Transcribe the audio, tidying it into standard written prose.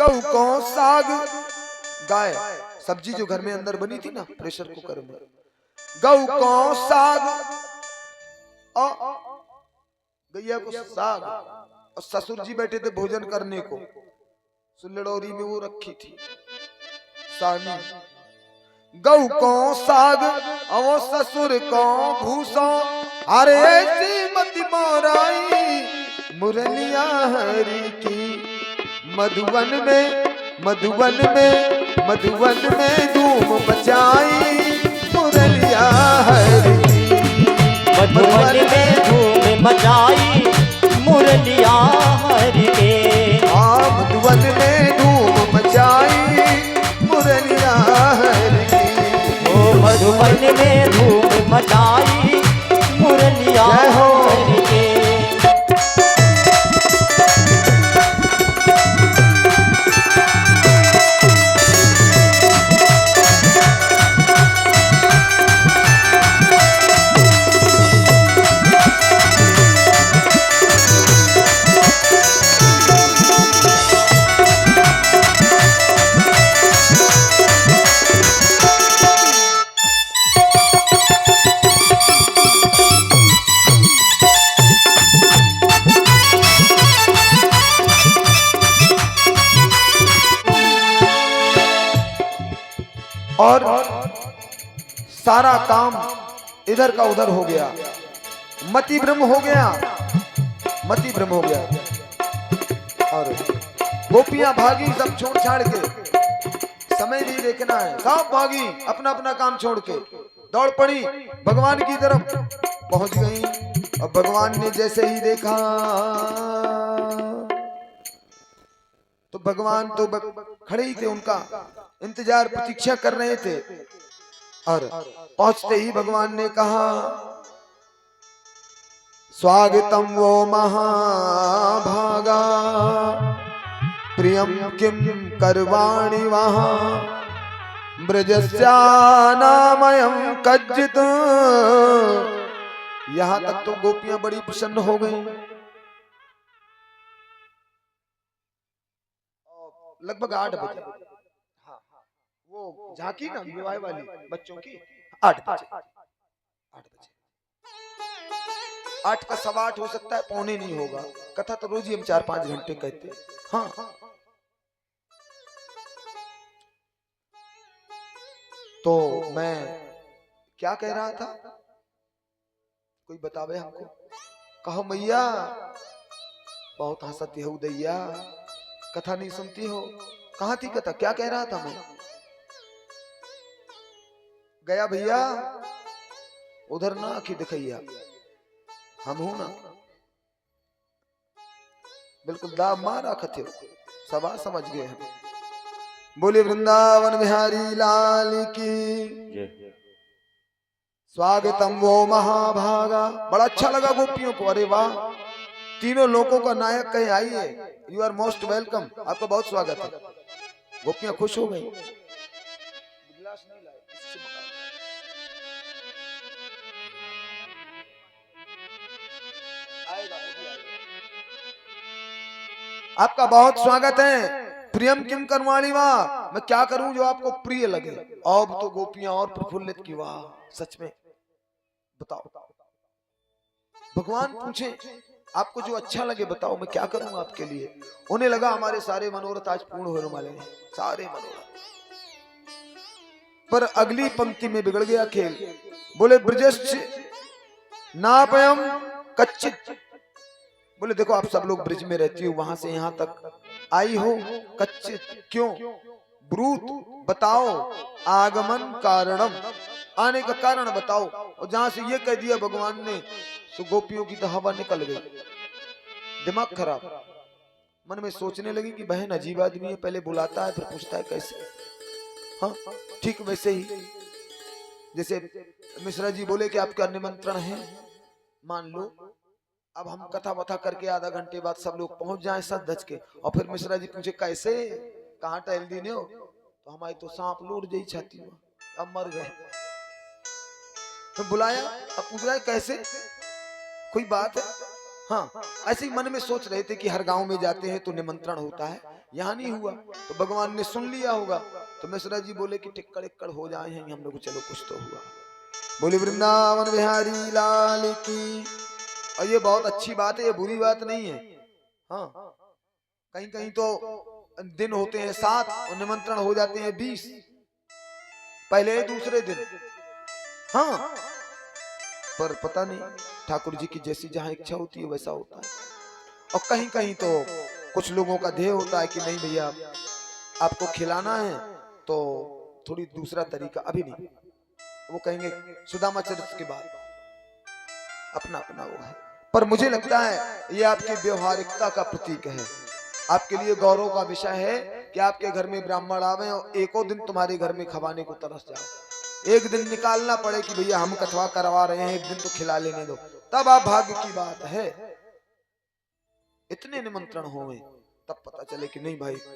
गऊ को साग, गाय सब्जी जो घर में अंदर बनी थी ना प्रेशर कुकर में, गऊ को साग गैया को साग, और ससुर जी बैठे थे भोजन करने को, सुलड़ौरी में वो रखी थी सानी। गऊ को साग और ससुर को भूसा, अरे ऐसी मत मोराई मुरलिया हरि की। मधुवन में मधुवन में मधुवन में धूम मचाई मुरलिया हरि की। मधुवन में धूम मचाई मुरलिया हरि के। मधुवन में धूम मचाई मुरलिया हरि की। ओ मधुवन में धूम मचाई मुरलिया हरि के। और सारा काम इधर का उधर हो गया, मति भ्रम हो गया, मति भ्रम हो गया। और गोपियां भागी सब छोड़ छाड़ के, समय नहीं देखना है, सब भागी अपना अपना काम छोड़ के दौड़ पड़ी भगवान की तरफ, पहुंच गई। और भगवान ने जैसे ही देखा तो भगवान तो खड़े ही थे, उनका इंतजार प्रतीक्षा कर रहे थे। और पहुंचते ही भगवान ने कहा, स्वागतम वो महाभागा प्रियम किम करवाणि वहां ब्रजस्यानामयं कज्जित। यहां तक तो गोपियां बड़ी प्रसन्न हो गई। लगभग 8 बजे, हाँ वो झांकी ना विवाह वाली बच्चों की 8 बजे, 8 का 8:15 हो सकता है, पौने नहीं होगा। कथा तो रोज ही हम 4-5 घंटे कहते हैं। हाँ तो मैं क्या कह रहा था, कोई बतावे हमको। कहो मैया बहुत हंसती हो दैया, कथा नहीं सुनती हो। कहाँ थी कथा, क्या कह रहा था मैं? गया भैया उधर ना आखी दिखैया, हम हूं ना बिल्कुल दाब मार रखते हो, सभा समझ गए हम। बोले वृंदावन बिहारी लाल की। स्वागतम वो महाभागा। बड़ा अच्छा लगा गोपियों को, अरे वाह, तीनों लोगों का नायक कहीं आइए, यू आर मोस्ट वेलकम, आपका बहुत स्वागत है। गोपियां खुश हो गई। आपका बहुत स्वागत है। प्रियम किम करवाणी वाह, मैं क्या करूं जो आपको प्रिय लगे। अब तो गोपियां और प्रफुल्लित की, वाह सच में बताओ। भगवान पूछे आपको जो अच्छा लगे बताओ, मैं क्या करूं आपके लिए। उन्हें लगा हमारे सारे मनोरथ आज पूर्ण होने वाले हैं, सारे मनोरथ। पर अगली पंक्ति में बिगड़ गया खेल। बोले ब्रजश्च नापयम कच्चित। बोले देखो आप सब लोग ब्रिज में रहती हो, वहां से यहां तक आई हो, कच्चित क्यों? ब्रूत बताओ, आगमन कारणम, आने का कारण बताओ। और जहां से ये कह दिया भगवान ने, तो गोपियों की तो हवा निकल गई, दिमाग खराब। मन में सोचने लगी कि बहन अजीब आदमी है, पहले बुलाता है फिर पूछता है कैसे। हाँ ठीक वैसे ही जैसे मिश्रा जी बोले कि आपका निमंत्रण है, मान लो अब हम कथा वथा करके आधा घंटे बाद सब लोग पहुंच जाएं सच धज के, और फिर मिश्रा जी पूछे कैसे, कहाँ टहल दीने हो, तो हमारी तो सांप लूट गई छाती में, अब मर गए। तो बुलाया, अब पूछ रहा है कैसे, कोई बात है। हाँ ऐसे ही मन में सोच रहे थे कि हर गांव में जाते हैं तो निमंत्रण होता है, यहाँ नहीं हुआ तो भगवान ने सुन लिया होगा। तो मिश्रा जी बोले कि टिक्कड़ इक्कड़ हो जाए हैं हम लोग, चलो कुछ तो हुआ। बोले वृंदावन बिहारी लाल की। और ये बहुत अच्छी बात है, ये बुरी बात नहीं है। हाँ, कहीं कहीं तो दिन होते हैं 7 और निमंत्रण हो जाते हैं 20, पहले दूसरे दिन। हाँ, पर पता नहीं ठाकुर जी की जैसी जहां इच्छा होती है वैसा होता है। और कहीं कहीं तो कुछ लोगों का ध्येय होता है कि नहीं भैया आपको खिलाना है तो थोड़ी दूसरा तरीका, अभी नहीं, वो कहेंगे सुदामा चरित्र के बाद, अपना अपना वो है। पर मुझे लगता है ये आपकी व्यवहारिकता का प्रतीक है। आपके लिए गौरव का विषय है कि आपके घर में ब्राह्मण आवे और एको दिन तुम्हारे घर में खवाने को तरस जाओ। एक दिन निकालना पड़े कि भैया हम कथवा करवा रहे हैं, एक दिन तो खिला लेने दो, तब आप भाग्य की बात है। इतने निमंत्रण हों तब पता चले कि नहीं भाई